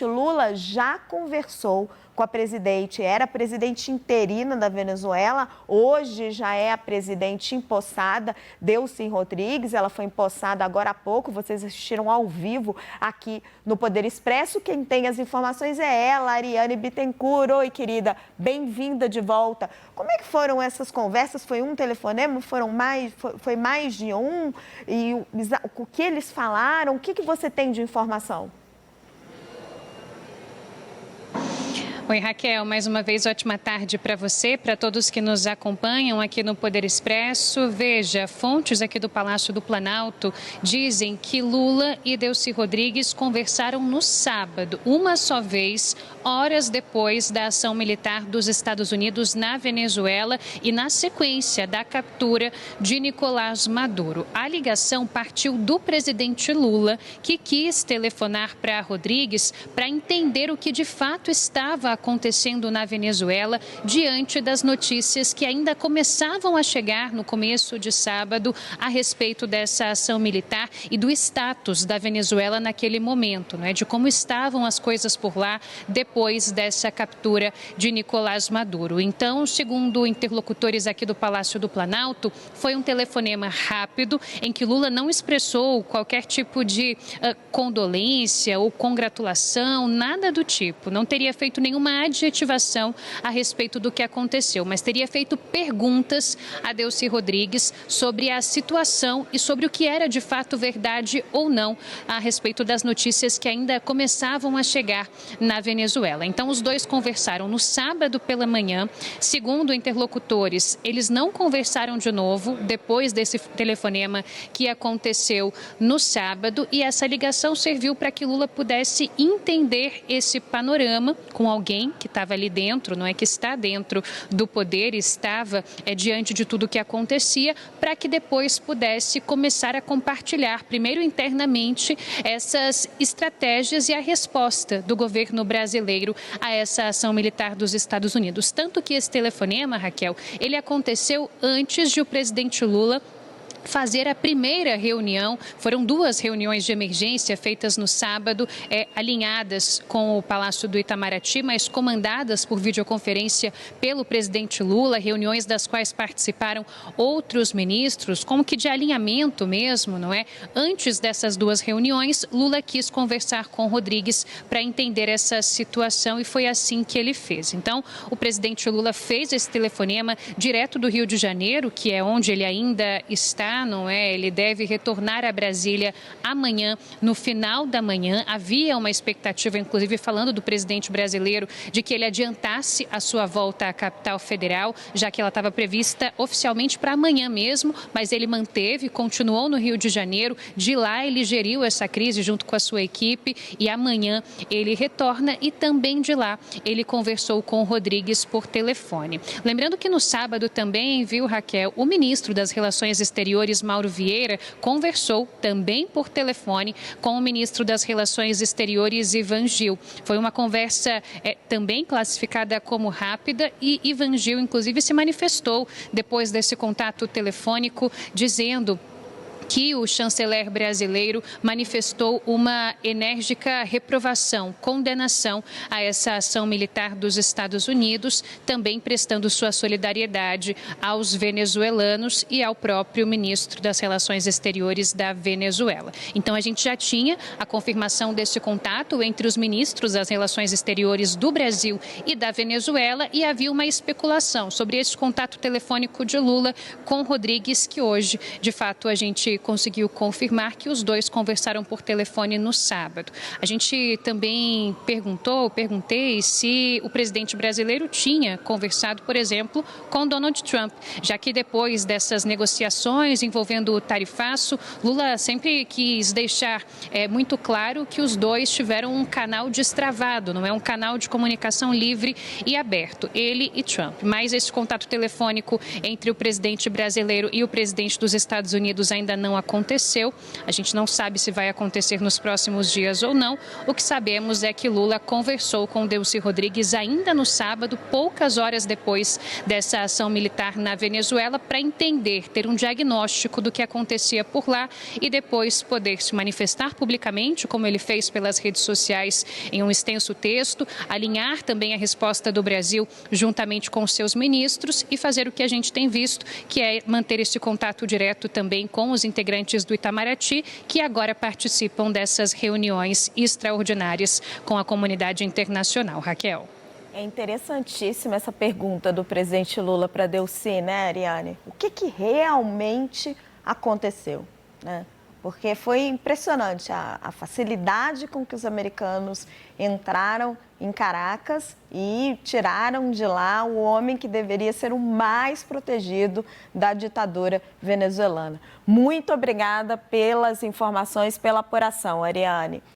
Lula já conversou com a presidente, era a presidente interina da Venezuela, hoje já é a presidente empossada, Delcy Rodrigues, ela foi empossada agora há pouco, vocês assistiram ao vivo aqui no Poder Expresso. Quem tem as informações é ela, Ariane Bittencourt. Oi, querida, bem-vinda de volta. Como é que foram essas conversas? Foi um telefonema? Foi mais de um? E o que eles falaram? O que você tem de informação? Oi, Raquel, mais uma vez ótima tarde para você, para todos que nos acompanham aqui no Poder Expresso. Veja, fontes aqui do Palácio do Planalto dizem que Lula e Delcy Rodrigues conversaram no sábado, uma só vez, horas depois da ação militar dos Estados Unidos na Venezuela e na sequência da captura de Nicolás Maduro. A ligação partiu do presidente Lula, que quis telefonar para Rodrigues para entender o que de fato estava acontecendo na Venezuela diante das notícias que ainda começavam a chegar no começo de sábado a respeito dessa ação militar e do status da Venezuela naquele momento, de como estavam as coisas por lá depois dessa captura de Nicolás Maduro. Então, segundo interlocutores aqui do Palácio do Planalto, foi um telefonema rápido em que Lula não expressou qualquer tipo de condolência ou congratulação, nada do tipo. Não teria feito nenhuma adjetivação a respeito do que aconteceu, mas teria feito perguntas a Delcy Rodrigues sobre a situação e sobre o que era de fato verdade ou não a respeito das notícias que ainda começavam a chegar na Venezuela. Então, os dois conversaram no sábado pela manhã. Segundo interlocutores, eles não conversaram de novo depois desse telefonema que aconteceu no sábado, e essa ligação serviu para que Lula pudesse entender esse panorama com alguém que estava ali dentro, que está dentro do poder, estava diante de tudo o que acontecia, para que depois pudesse começar a compartilhar, primeiro internamente, essas estratégias e a resposta do governo brasileiro a essa ação militar dos Estados Unidos. Tanto que esse telefonema, Raquel, ele aconteceu antes de o presidente Lula fazer a primeira reunião. Foram duas reuniões de emergência feitas no sábado, alinhadas com o Palácio do Itamaraty, mas comandadas por videoconferência pelo presidente Lula, reuniões das quais participaram outros ministros, como que de alinhamento mesmo, Antes dessas duas reuniões, Lula quis conversar com Rodrigues para entender essa situação e foi assim que ele fez. Então, o presidente Lula fez esse telefonema direto do Rio de Janeiro, que é onde ele ainda está, Ele deve retornar a Brasília amanhã, no final da manhã. Havia uma expectativa, inclusive falando do presidente brasileiro, de que ele adiantasse a sua volta à capital federal, já que ela estava prevista oficialmente para amanhã mesmo, mas ele manteve, continuou no Rio de Janeiro. De lá ele geriu essa crise junto com a sua equipe e amanhã ele retorna, e também de lá ele conversou com o Rodrigues por telefone. Lembrando que no sábado também, Raquel, o ministro das Relações Exteriores, Mauro Vieira, conversou também por telefone com o ministro das Relações Exteriores, Ivan Gil. Foi uma conversa também classificada como rápida, e Ivan Gil, inclusive, se manifestou depois desse contato telefônico, dizendo que o chanceler brasileiro manifestou uma enérgica reprovação, condenação a essa ação militar dos Estados Unidos, também prestando sua solidariedade aos venezuelanos e ao próprio ministro das Relações Exteriores da Venezuela. Então, a gente já tinha a confirmação desse contato entre os ministros das Relações Exteriores do Brasil e da Venezuela, e havia uma especulação sobre esse contato telefônico de Lula com Rodrigues, que hoje, de fato, a gente conseguiu confirmar que os dois conversaram por telefone no sábado. A gente também perguntei se o presidente brasileiro tinha conversado, por exemplo, com Donald Trump, já que depois dessas negociações envolvendo o tarifaço, Lula sempre quis deixar muito claro que os dois tiveram um canal destravado, não é um canal de comunicação livre e aberto, ele e Trump. Mas esse contato telefônico entre o presidente brasileiro e o presidente dos Estados Unidos ainda não aconteceu. A gente não sabe se vai acontecer nos próximos dias ou não. O que sabemos é que Lula conversou com Delcy Rodrigues ainda no sábado, poucas horas depois dessa ação militar na Venezuela, para entender, ter um diagnóstico do que acontecia por lá e depois poder se manifestar publicamente, como ele fez pelas redes sociais em um extenso texto, alinhar também a resposta do Brasil juntamente com seus ministros e fazer o que a gente tem visto, que é manter esse contato direto também com os integrantes do Itamaraty, que agora participam dessas reuniões extraordinárias com a comunidade internacional. Raquel. É interessantíssima essa pergunta do presidente Lula para Delcy, né, Ariane? O que realmente aconteceu, né? Porque foi impressionante a facilidade com que os americanos entraram em Caracas e tiraram de lá o homem que deveria ser o mais protegido da ditadura venezuelana. Muito obrigada pelas informações, pela apuração, Ariane.